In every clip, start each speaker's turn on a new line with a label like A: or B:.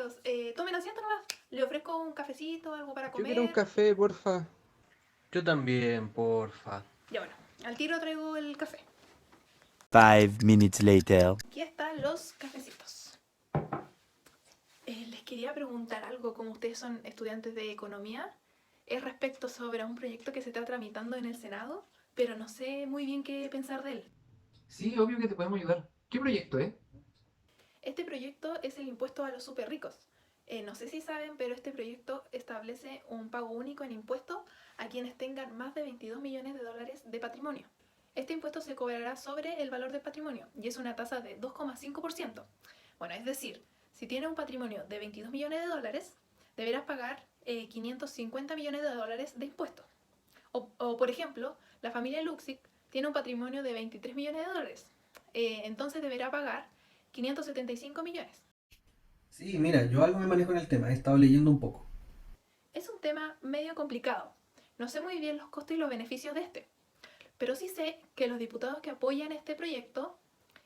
A: cabros, tomen asiento nomás. Le ofrezco un cafecito, algo para
B: Yo quiero un
A: comer.
B: café, porfa.
C: Yo también, porfa.
A: Ya bueno, al tiro traigo el café.
D: 5 minutes later.
A: Aquí están los cafecitos. Les quería preguntar algo, como ustedes son estudiantes de economía, es respecto sobre un proyecto que se está tramitando en el Senado, pero no sé muy bien qué pensar de él.
C: Sí, obvio que te podemos ayudar. ¿Qué proyecto,
A: Este proyecto es el impuesto a los súper ricos. No sé si saben, pero este proyecto establece un pago único en impuestos a quienes tengan más de 22 millones de dólares de patrimonio. Este impuesto se cobrará sobre el valor del patrimonio y es una tasa de 2,5%. Bueno, es decir, si tienes un patrimonio de 22 millones de dólares, deberás pagar 550 millones de dólares de impuestos. O, por ejemplo, la familia Luxic tiene un patrimonio de 23 millones de dólares. Entonces deberá pagar 575 millones.
E: Sí, mira, yo algo me manejo en el tema, he estado leyendo un poco.
A: Es un tema medio complicado. No sé muy bien los costos y los beneficios de este, pero sí sé que los diputados que apoyan este proyecto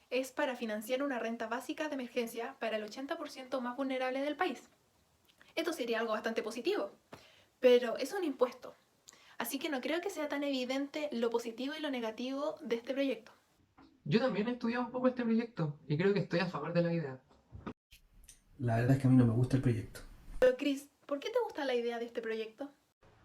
A: es para financiar una renta básica de emergencia para el 80% más vulnerable del país. Esto sería algo bastante positivo, pero es un impuesto, así que no creo que sea tan evidente lo positivo y lo negativo de este proyecto.
C: Yo también he estudiado un poco este proyecto y creo que estoy a favor de la idea.
E: La verdad es que a mí no me gusta el proyecto.
A: Pero Chris, ¿por qué te gusta la idea de este proyecto?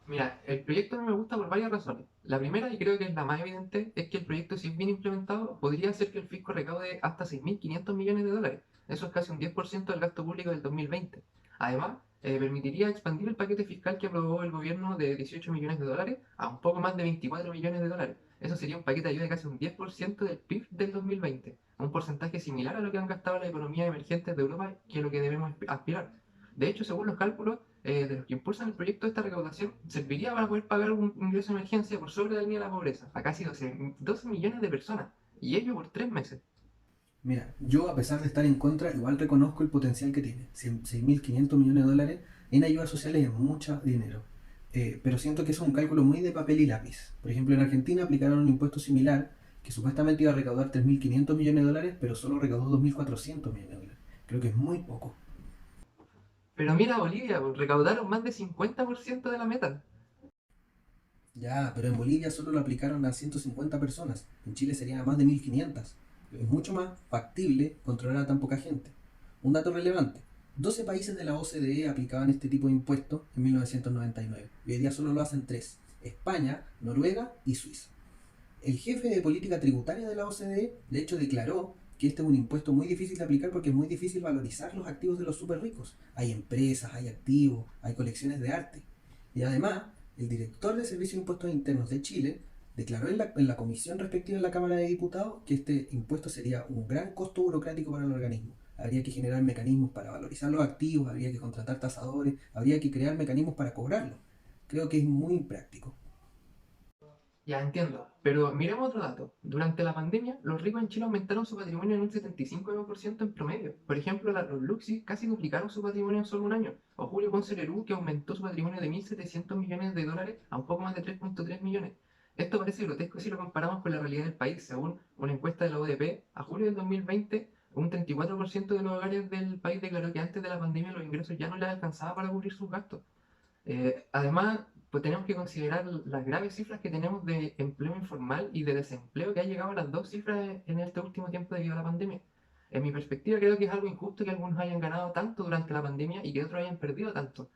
C: Mira, el proyecto no me gusta por varias razones. La primera, y creo que es la más evidente, es que el proyecto, si es bien implementado, podría hacer que el fisco recaude hasta 6.500 millones de dólares. Eso es casi un 10% del gasto público del 2020. Además, permitiría expandir el paquete fiscal que aprobó el gobierno de 18 millones de dólares a un poco más de 24 millones de dólares. Eso sería un paquete de ayuda de casi un 10% del PIB del 2020, un porcentaje similar a lo que han gastado las economías emergentes de Europa, que es lo que debemos aspirar. De hecho, según los cálculos de los que impulsan el proyecto, esta recaudación serviría para poder pagar un ingreso de emergencia por sobre la línea de la pobreza a casi 12 millones de personas, y ello por 3 meses.
E: Mira, yo a pesar de estar en contra, igual reconozco el potencial que tiene. 6.500 millones de dólares en ayudas sociales es mucho dinero. Pero siento que es un cálculo muy de papel y lápiz. Por ejemplo, en Argentina aplicaron un impuesto similar que supuestamente iba a recaudar 3.500 millones de dólares, pero solo recaudó 2.400 millones de dólares. Creo que es muy poco.
C: Pero mira Bolivia, pues, recaudaron más del 50% de la meta.
E: Ya, pero en Bolivia solo lo aplicaron a 150 personas. En Chile serían a más de 1.500. Es mucho más factible controlar a tan poca gente. Un dato relevante. 12 países de la OCDE aplicaban este tipo de impuestos en 1999. Y hoy día solo lo hacen 3. España, Noruega y Suiza. El jefe de política tributaria de la OCDE, de hecho, declaró que este es un impuesto muy difícil de aplicar porque es muy difícil valorizar los activos de los súper ricos. Hay empresas, hay activos, hay colecciones de arte. Y además, el director del Servicio de Impuestos Internos de Chile declaró en la comisión respectiva de la Cámara de Diputados que este impuesto sería un gran costo burocrático para el organismo. Habría que generar mecanismos para valorizar los activos, habría que contratar tasadores, habría que crear mecanismos para cobrarlo. Creo que es muy impráctico.
C: Ya entiendo, pero miremos otro dato. Durante la pandemia, los ricos en Chile aumentaron su patrimonio en un 75% en promedio. Por ejemplo, los Luxi casi duplicaron su patrimonio en solo un año. O Julio Ponce Lerú, que aumentó su patrimonio de 1.700 millones de dólares a un poco más de 3,3 millones. Esto parece grotesco si lo comparamos con la realidad del país. Según una encuesta de la ODP, a julio del 2020, un 34% de los hogares del país declaró que antes de la pandemia los ingresos ya no les alcanzaba para cubrir sus gastos. Además, pues tenemos que considerar las graves cifras que tenemos de empleo informal y de desempleo, que ha llegado a las dos cifras en este último tiempo debido a la pandemia. En mi perspectiva, creo que es algo injusto que algunos hayan ganado tanto durante la pandemia y que otros hayan perdido tanto.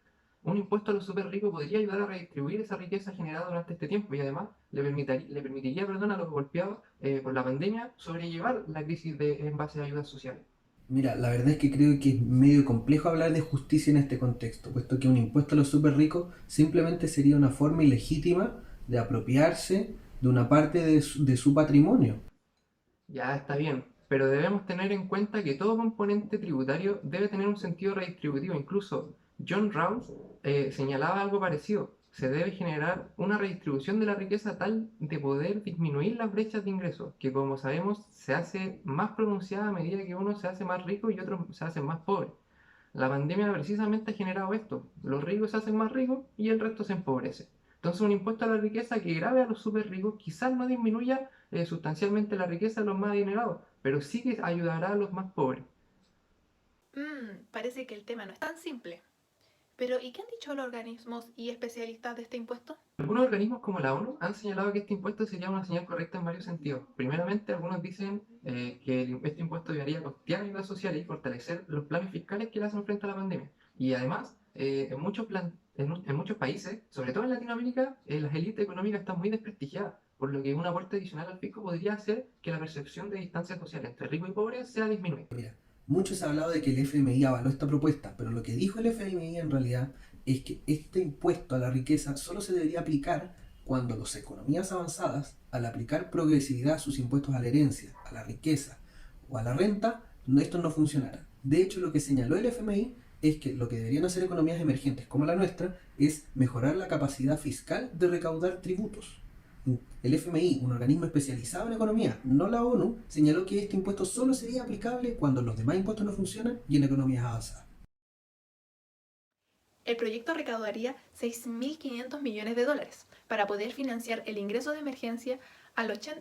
C: Un impuesto a los súper ricos podría ayudar a redistribuir esa riqueza generada durante este tiempo y además le permitiría, perdón, a los golpeados por la pandemia sobrellevar la crisis en base a ayudas sociales.
E: Mira, la verdad es que creo que es medio complejo hablar de justicia en este contexto, puesto que un impuesto a los súper ricos simplemente sería una forma ilegítima de apropiarse de una parte de su patrimonio.
C: Ya está bien, pero debemos tener en cuenta que todo componente tributario debe tener un sentido redistributivo. Incluso John Rawls señalaba algo parecido. Se debe generar una redistribución de la riqueza tal de poder disminuir las brechas de ingresos, que como sabemos se hace más pronunciada a medida que uno se hace más rico y otro se hace más pobre. La pandemia precisamente ha generado esto. Los ricos se hacen más ricos y el resto se empobrece. Entonces un impuesto a la riqueza que grave a los súper ricos quizás no disminuya sustancialmente la riqueza de los más adinerados, pero sí que ayudará a los más pobres.
A: Parece que el tema no es tan simple. Pero, ¿y qué han dicho los organismos y especialistas de este impuesto?
C: Algunos organismos como la ONU han señalado que este impuesto sería una señal correcta en varios sentidos. Primeramente, algunos dicen que este impuesto debería costear ayudas sociales y fortalecer los planes fiscales que le hacen frente a la pandemia. Y además, en muchos países, sobre todo en Latinoamérica, las élites económicas están muy desprestigiadas, por lo que un aporte adicional al fisco podría hacer que la percepción de distancia social entre rico y pobre sea disminuida.
E: Mira, mucho se ha hablado de que el FMI avaló esta propuesta, pero lo que dijo el FMI en realidad es que este impuesto a la riqueza solo se debería aplicar cuando las economías avanzadas, al aplicar progresividad a sus impuestos a la herencia, a la riqueza o a la renta, esto no funcionara. De hecho, lo que señaló el FMI es que lo que deberían hacer economías emergentes como la nuestra es mejorar la capacidad fiscal de recaudar tributos. El FMI, un organismo especializado en economía, no la ONU, señaló que este impuesto solo sería aplicable cuando los demás impuestos no funcionan y en economías avanzadas.
A: El proyecto recaudaría 6.500 millones de dólares para poder financiar el ingreso de emergencia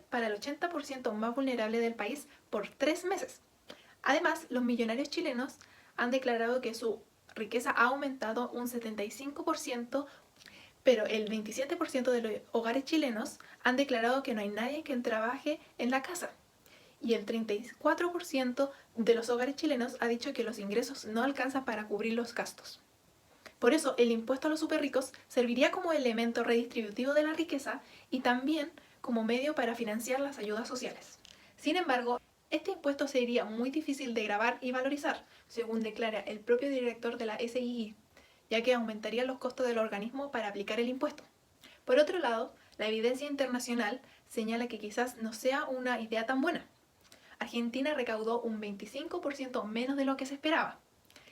A: para el 80% más vulnerable del país por 3 meses. Además, los millonarios chilenos han declarado que su riqueza ha aumentado un 75%, pero el 27% de los hogares chilenos han declarado que no hay nadie que trabaje en la casa. Y el 34% de los hogares chilenos ha dicho que los ingresos no alcanzan para cubrir los gastos. Por eso, el impuesto a los superricos serviría como elemento redistributivo de la riqueza y también como medio para financiar las ayudas sociales. Sin embargo, este impuesto sería muy difícil de gravar y valorizar, según declara el propio director de la SII, ya que aumentaría los costos del organismo para aplicar el impuesto. Por otro lado, la evidencia internacional señala que quizás no sea una idea tan buena. Argentina recaudó un 25% menos de lo que se esperaba,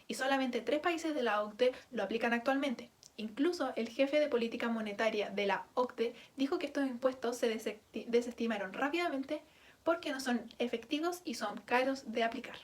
A: y solamente 3 países de la OCDE lo aplican actualmente. Incluso el jefe de política monetaria de la OCDE dijo que estos impuestos se desestimaron rápidamente porque no son efectivos y son caros de aplicar.